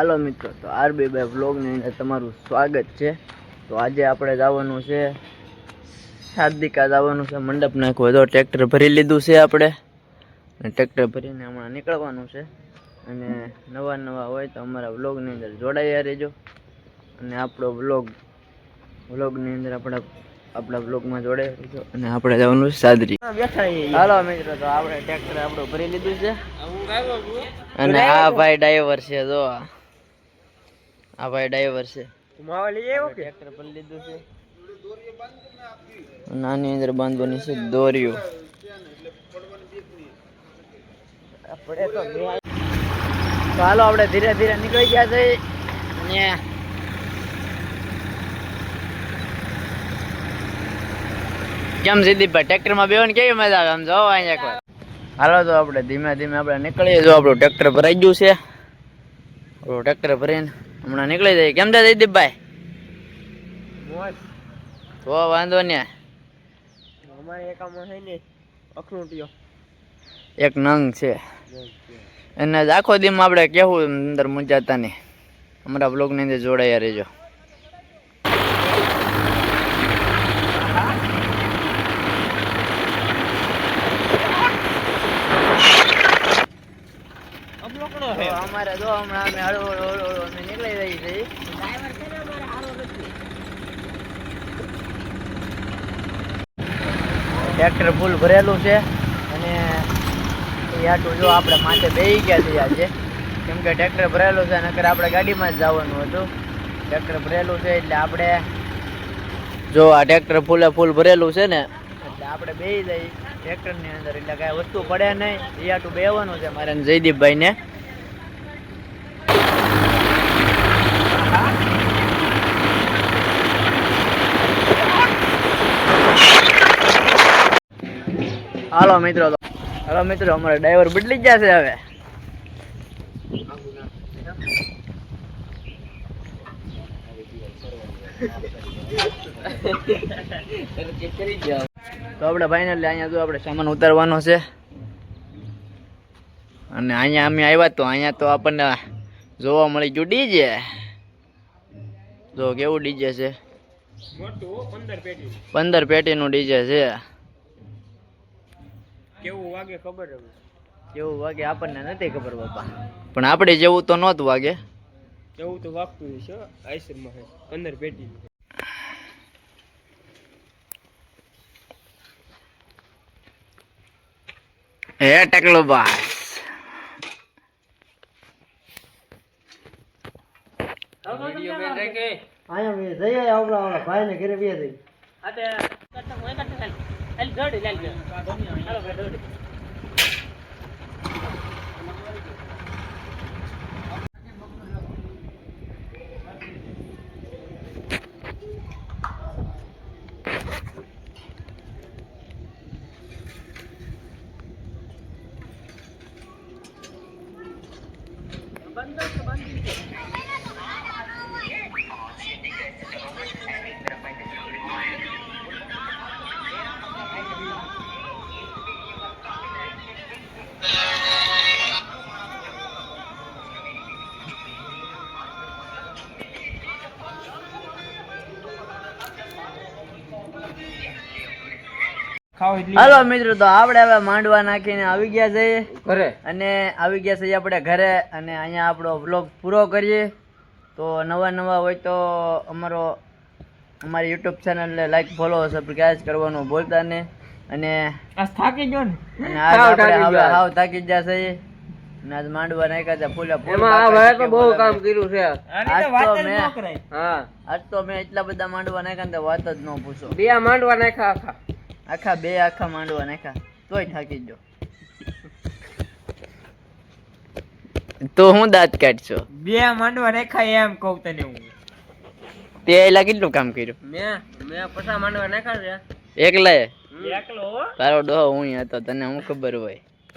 હાલો મિત્રો, તો આરબીભાઈ વ્લોગની અંદર તમારું સ્વાગત છે। તો આજે આપણે જવાનું છે શાદિકા જવાનું છે, મંડપ નાખવો તો ટ્રેક્ટર ભરી લીધું છે આપણે, અને ટ્રેક્ટર ભરીને હમણાં નીકળવાનું છે। અને નવા હોય તો અમારા વ્લોગની અંદર જોડાયા રહેજો, અને આપણો વ્લોગની અંદર આપણા વ્લોગમાં જોડાયા રહેજો। અને આપણે જવાનું સાદરી। હાલો મિત્રો, તો આપણે ટ્રેક્ટર આપણું ભરી લીધું છે, અને આ ભાઈ ડ્રાઈવર છે। જો આ ભાઈ ડ્રાઈવર છે, ટ્રેક્ટર ભરી લીધું છે, નાની અંદર બાંધવાની છે દોરીઓ। તો હાલો આપણે ધીરે ધીરે નીકળી ગયા છે, અને કેમ સિદ્દીપભાઈ ટ્રેક્ટરમાં બેવાની કેવી મજા આવે? આમ જોવો અહીંયા એકવાર। હાલો તો આપણે ધીમે ધીમે આપણે નીકળીએ। જો આપણું ટ્રેક્ટર ભરાઈ ગયું છે, આપણું ટ્રેક્ટર ભરીને હમણાં નીકળી જાય। કેમ છે સિદ્દીપભાઈ? તો વાંધો ને, એક નંગ છે એને આખો દીમાં આપણે કેવું અંદર મૂંઝાતા નહીં। અમારા બ્લોગની અંદર જોડાયા રહેજો। અમારે જો હમણાં અમે હળવું નીકળી રહી છીએ। ટ્રેક્ટર ફૂલ ભરેલું છે, અને આટલું જો આપણે માથે બેસી ગયા છીએ આજે, કેમ કે ટ્રેક્ટર ભરેલું છે, નકર આપણે ગાડીમાં જ જવાનું હતું। ટ્રેક્ટર ભરેલું છે એટલે આપણે જો આ ટ્રેક્ટર ફૂલ ભરેલું છે ને, એટલે આપણે બેસી જઈએ ટ્રેક્ટરની અંદર, એટલે કાંઈ વસ્તુ પડે નહીં। એ આટલું બેસવાનું છે મારે જયદીપભાઈને। હાલો મિત્રો, અમારા ડ્રાઈવર બદલી જ જશે હવે। તો આપણે ફાઇનલી અહીંયા તો આપણે સામાન ઉતારવાનો છે, અને અહીંયા અમે આવ્યા તો અહીંયા તો આપણને જોવા મળી ગયું ડીજે। જો કેવું ડીજે છે, 15 પેટીનું ડીજે છે। કેવું વાગે આપણને નથી ખબર બાપા, પણ આપણે જેવું તો નહોતું વાગે, એવું તો વાગતું છે આઈસરમાં 15 પેટી। હે ટકલો બાસ, ભાઈ ને ઘરે બે થઈ હાલો મિત્રો, તો આપણે હવે માંડવા નાખીને આવી ગયા છીએ ઘરે, અને આવી ગયા છીએ આપણે ઘરે, અને અહીંયા આપણો વ્લોગ પૂરો કરીએ। તો નવા હોય તો અમારી યુટ્યુબ ચેનલને લાઈક, ફોલો, સબસ્ક્રાઇબ કરવાનું ભૂલતા નહીં। અને થાકી ગયો ને, અને આજ આપણે હવે હાવ થાકી ગયા છીએ, અને આજ માંડવા નાખ્યા હતા ફૂલ। બહુ કામ કર્યું છે આજ તો મેં એટલા બધા માંડવા નાખ્યા ને વાત જ ન પૂછો। 2 માંડવા નાખ્યા, આખા માંડવા નાખ્યા, તોય થાકી ગયો। તો હું દાંત કાઢશો? 2 માંડવા નાખ્યા એમ કહું તને હું। તે એલા કેટલું કામ કર્યું? મેં 50 માંડવા નાખ્યા છે એકલો? તારો ડોહો હું હતો, તને હું ખબર હોય?